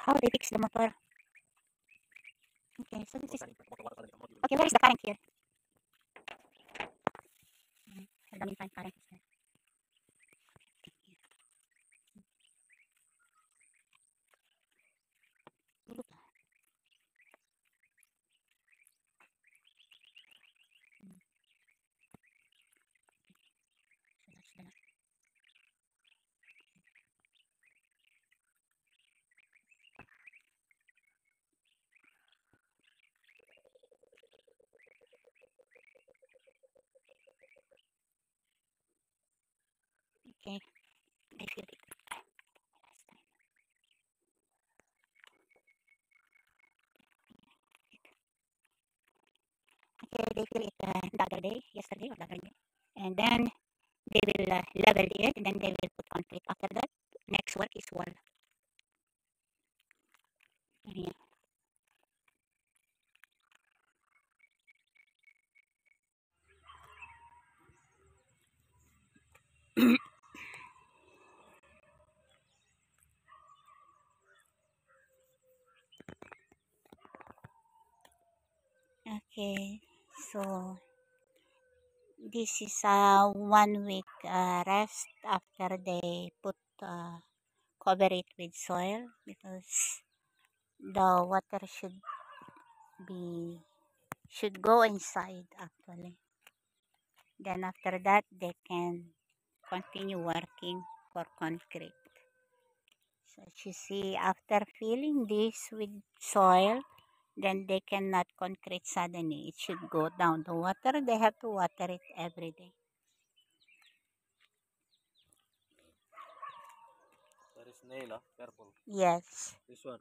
how they fix the motor. Okay, so this is okay. Where is the current here? For the meantime, current is there. So that's the okay. They feel it. Last time. Okay, they feel it the other day, yesterday or the other day, and then they will level it, and then they will put concrete. After that, next work is wall. Yeah. Okay, so this is a 1 week rest after they put cover it with soil because the water be should go inside actually. Then after that they can continue working for concrete. So as you see, after filling this with soil, then they cannot concrete suddenly. It should go down. The water, they have to water it every day. There is nail, careful. Yes. This one.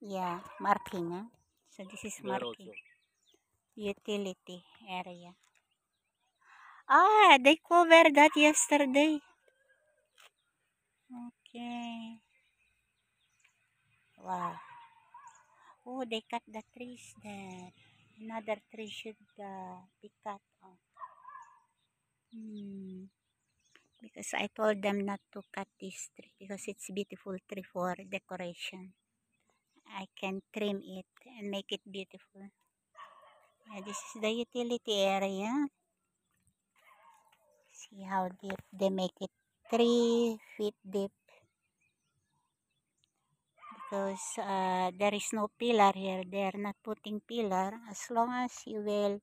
Yeah, marking. Huh? So this is There marking. also. Utility area. Ah, they covered that yesterday. Okay. Wow. Oh, they cut the trees there. Another tree should be cut off. Because I told them not to cut this tree because it's beautiful tree for decoration. I can trim it and make it beautiful. Yeah, this is the utility area. See how deep they make it, 3 feet deep. Because there is no pillar here. They are not putting pillar. As long as you will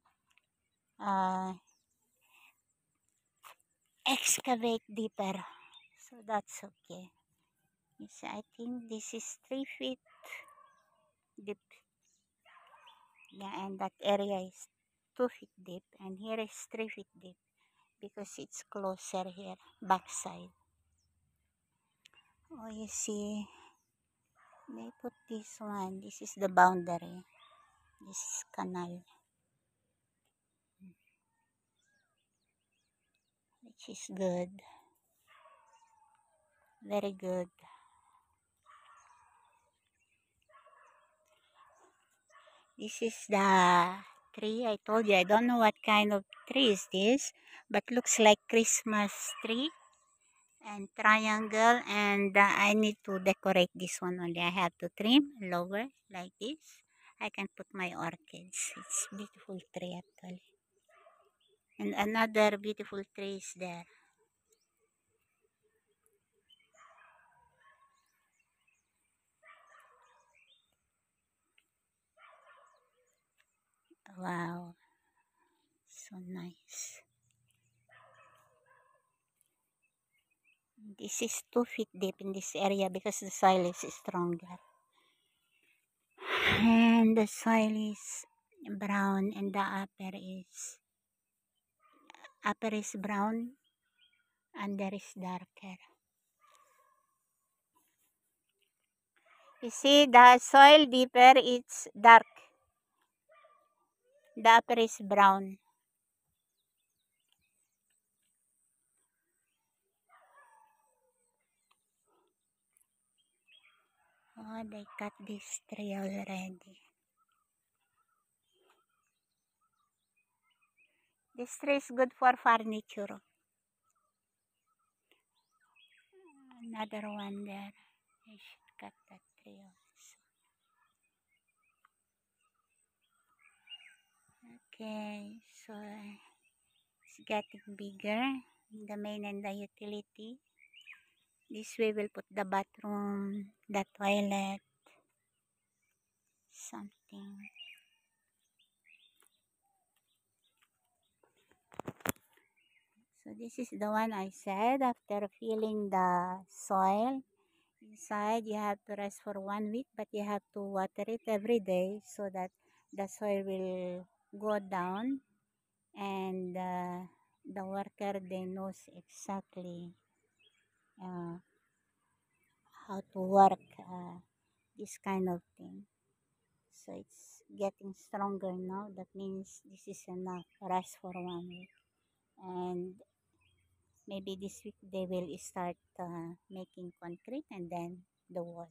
excavate deeper. So that's okay. Yes, I think this is 3 feet deep. Yeah, and that area is 2 feet deep, and here is 3 feet deep because it's closer here, backside. Oh, you see, they put this one. This is the boundary. This is canal, which is good. Very good. This is the tree. I told you, I don't know what kind of tree is this, but looks like Christmas tree and triangle. And I need to decorate this one only. I have to trim lower like this. I can put my orchids. It's beautiful tree actually. And another beautiful tree is there. Wow, so nice. This is 2 feet deep in this area because the soil is stronger. And the soil is brown and the upper is brown, under is darker. You see the soil deeper, it's dark. The upper is brown. Oh, they cut this tree already. This tree is good for furniture. Another one there. I should cut that tree also. Okay, so it's getting bigger, the main and the utility. This way we'll put the bathroom, the toilet, something. So this is the one I said, after filling the soil inside, you have to rest for 1 week, but you have to water it every day so that the soil will go down, and the worker, they knows exactly uh, how to work this kind of thing. So it's getting stronger now. That means this is enough rest for 1 week. And maybe this week they will start making concrete and then the wall.